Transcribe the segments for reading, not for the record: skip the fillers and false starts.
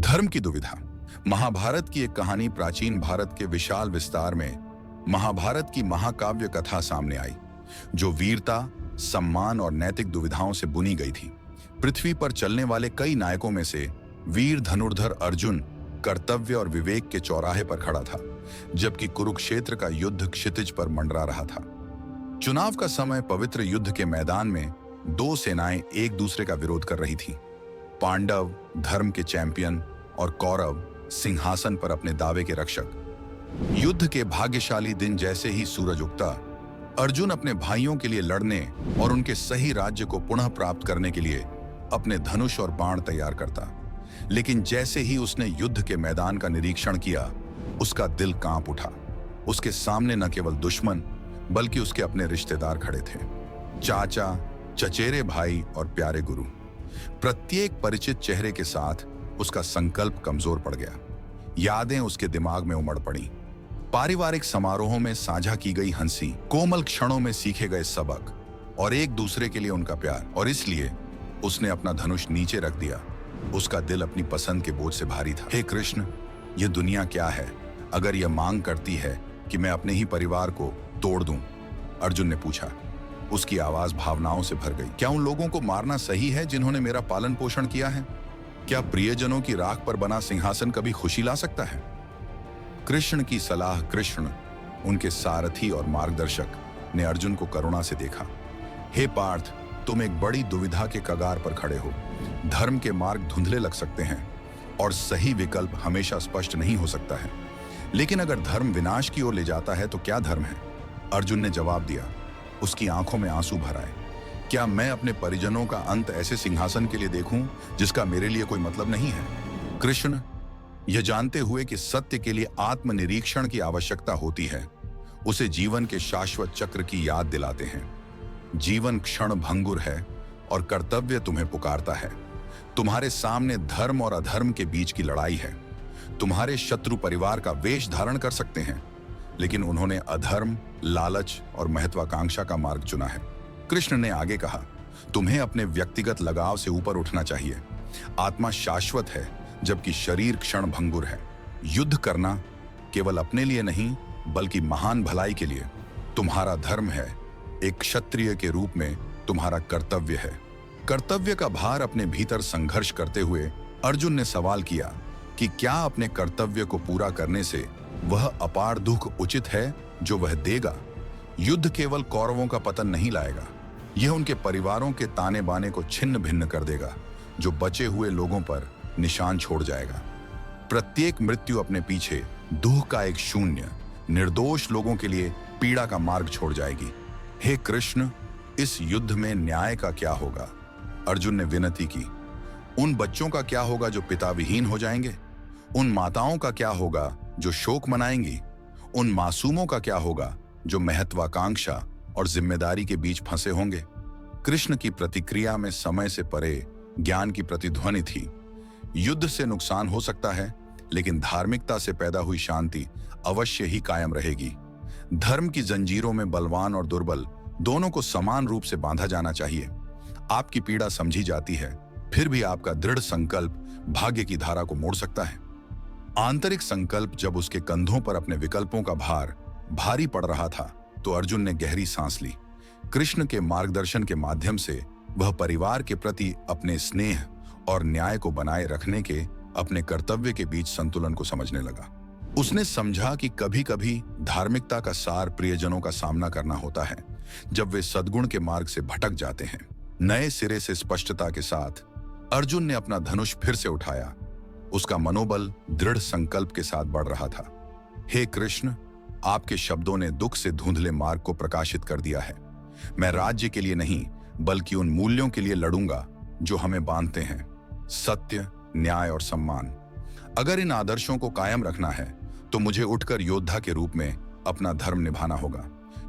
धर्म की दुविधा। महाभारत की एक कहानी प्राचीन भारत के विशाल विस्तार में महाभारत की महाकाव्य कथा सामने आई, जो वीरता, सम्मान और नैतिक दुविधाओं से बुनी गई थी। पृथ्वी पर चलने वाले कई नायकों में से वीर धनुर्धर अर्जुन कर्तव्य और विवेक के चौराहे पर खड़ा था, जबकि कुरुक्षेत्र का युद्ध क्षितिज पर मंडरा रहा था। चुनाव का समय पवित्र युद्ध के मैदान में दो सेनाएं एक दूसरे का विरोध कर रही थीं। पांडव धर्म के चैंपियन और कौरव सिंहासन पर अपने दावे के रक्षक। युद्ध के भाग्यशाली दिन जैसे ही सूरज उगता, अर्जुन अपने भाइयों के लिए लड़ने और उनके सही राज्य को पुनः प्राप्त करने के लिए अपने धनुष और बाण तैयार करता। लेकिन जैसे ही उसने युद्ध के मैदान का निरीक्षण किया, उसका दिल कांप उठा। उसके सामने न केवल दुश्मन बल्कि उसके अपने रिश्तेदार खड़े थे, चाचा, चचेरे भाई और प्यारे गुरु। प्रत्येक परिचित चेहरे के साथ उसका संकल्प कमजोर पड़ गया। यादें उसके दिमाग में उमड़ पड़ी। पारिवारिक समारोहों में साझा की गई हंसी, कोमल क्षणों में सीखे गए सबक और एक दूसरे के लिए उनका प्यार। और इसलिए उसने अपना धनुष नीचे रख दिया। उसका दिल अपनी पसंद के बोझ से भारी था। हे कृष्ण, यह दुनिया क्या है अगर यह मांग करती है कि मैं अपने ही परिवार को तोड़ दूं? अर्जुन ने पूछा। उसकी आवाज भावनाओं से भर गई। क्या उन लोगों को मारना सही है जिन्होंने मेरा पालन पोषण किया है? क्या प्रियजनों की राख पर बना सिंहासन कभी खुशी ला सकता है? कृष्ण की सलाह। कृष्ण, उनके सारथी और मार्गदर्शक, ने अर्जुन को करुणा से देखा। हे पार्थ, तुम एक बड़ी दुविधा के कगार पर खड़े हो। धर्म के मार्ग धुंधले लग सकते हैं और सही विकल्प हमेशा स्पष्ट नहीं हो सकता है। लेकिन अगर धर्म विनाश की ओर ले जाता है तो क्या धर्म है? अर्जुन ने जवाब दिया। उसकी आंखों में आंसू भर आए। क्या मैं अपने परिजनों का अंत ऐसे सिंहासन के लिए देखूं जिसका मेरे लिए कोई मतलब नहीं है? कृष्ण, यह जानते हुए कि सत्य के लिए आत्मनिरीक्षण की आवश्यकता होती है, उसे जीवन के शाश्वत चक्र की याद दिलाते हैं। जीवन क्षण भंगुर है और कर्तव्य तुम्हें पुकारता है। तुम्हारे सामने धर्म और अधर्म के बीच की लड़ाई है। तुम्हारे शत्रु परिवार का वेश धारण कर सकते हैं, लेकिन उन्होंने अधर्म, लालच और महत्वाकांक्षा का मार्ग चुना है। कृष्ण ने आगे कहा, तुम्हें अपने व्यक्तिगत लगाव से ऊपर उठना चाहिए। आत्मा शाश्वत है जबकि शरीर क्षण भंगुर है। युद्ध करना केवल अपने लिए नहीं बल्कि महान भलाई के लिए तुम्हारा धर्म है। एक क्षत्रिय के रूप में तुम्हारा कर्तव्य है। कर्तव्य का भार अपने भीतर संघर्ष करते हुए अर्जुन ने सवाल किया कि क्या अपने कर्तव्य को पूरा करने से वह अपार दुख उचित है जो वह देगा? युद्ध केवल कौरवों का पतन नहीं लाएगा, यह उनके परिवारों के ताने बाने को छिन्न भिन्न कर देगा, जो बचे हुए लोगों पर निशान छोड़ जाएगा। प्रत्येक मृत्यु अपने पीछे दुख का एक शून्य, निर्दोष लोगों के लिए पीड़ा का मार्ग छोड़ जाएगी। हे कृष्ण, इस युद्ध में न्याय का क्या होगा? अर्जुन ने विनती की। उन बच्चों का क्या होगा जो पिता विहीन हो जाएंगे? उन माताओं का क्या होगा जो शोक मनाएंगी? उन मासूमों का क्या होगा जो महत्वाकांक्षा और जिम्मेदारी के बीच फंसे होंगे? कृष्ण की प्रतिक्रिया में समय से परे ज्ञान की प्रतिध्वनि थी। युद्ध से नुकसान हो सकता है, लेकिन धार्मिकता से पैदा हुई शांति अवश्य ही कायम रहेगी। धर्म की जंजीरों में बलवान और दुर्बल दोनों को समान रूप से बांधा जाना चाहिए। आपकी पीड़ा समझी जाती है, फिर भी आपका दृढ़ संकल्प भाग्य की धारा को मोड़ सकता है। आंतरिक संकल्प। जब उसके कंधों पर अपने विकल्पों का भार भारी पड़ रहा था तो अर्जुन ने गहरी सांस ली। कृष्ण के मार्गदर्शन के माध्यम से वह परिवार के प्रति अपने स्नेह और न्याय को बनाए रखने के अपने कर्तव्य के बीच संतुलन को समझने लगा। उसने समझा कि कभी-कभी धार्मिकता का सार प्रियजनों का सामना करना होता है, जब वे सद्गुण के मार्ग से भटक जाते हैं। नए सिरे से स्पष्टता के साथ अर्जुन ने अपना धनुष फिर से उठाया। उसका मनोबल दृढ़ संकल्प के साथ बढ़ रहा था। हे कृष्ण, आपके शब्दों ने दुख से धुंधले मार्ग को प्रकाशित कर दिया है। मैं राज्य के लिए नहीं बल्कि उन मूल्यों के लिए लड़ूंगा जो हमें बांधते हैं, सत्य, न्याय और सम्मान। अगर इन आदर्शों को कायम रखना है तो मुझे उठकर योद्धा के रूप में अपना धर्म निभाना होगा।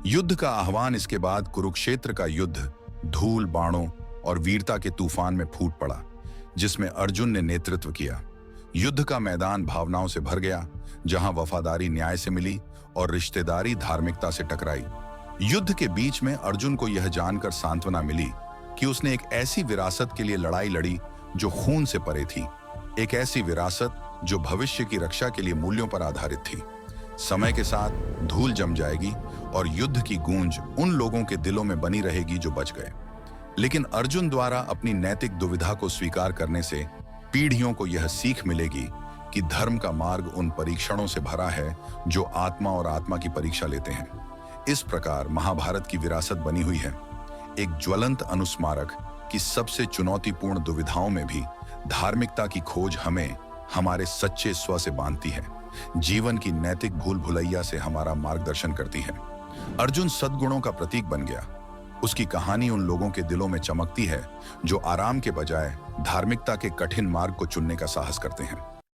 युद्ध का आह्वान। इसके बाद कुरुक्षेत्र का युद्ध धूल, बाणों और वीरता के तूफान में फूट पड़ा, जिसमें अर्जुन ने नेतृत्व किया। युद्ध का मैदान भावनाओं से भर गया, जहां वफादारी न्याय से मिली और रिश्तेदारी धार्मिकता से टकराई। युद्ध के बीच में अर्जुन को यह जानकर सांत्वना मिली कि उसने एक ऐसी विरासत के लिए लड़ाई लड़ी जो खून से परे थी। एक ऐसी विरासत जो भविष्य की रक्षा के लिए मूल्यों पर आधारित थी। समय के साथ धूल जम जाएगी और युद्ध की गूंज उन लोगों के दिलों में बनी रहेगी जो बच गए। लेकिन अर्जुन द्वारा अपनी नैतिक दुविधा को स्वीकार करने से पीढ़ियों को यह सीख मिलेगी कि धर्म का मार्ग उन परीक्षणों से भरा है जो आत्मा और आत्मा की परीक्षा लेते हैं। इस प्रकार महाभारत की विरासत बनी हुई है, एक ज्वलंत अनुस्मारक कि सबसे चुनौतीपूर्ण दुविधाओं में भी धार्मिकता की खोज हमें हमारे सच्चे स्व से बांधती है, जीवन की नैतिक भूल भुलैया से हमारा मार्गदर्शन करती है। अर्जुन सद्गुणों का प्रतीक बन गया। उसकी कहानी उन लोगों के दिलों में चमकती है जो आराम के बजाय धार्मिकता के कठिन मार्ग को चुनने का साहस करते हैं।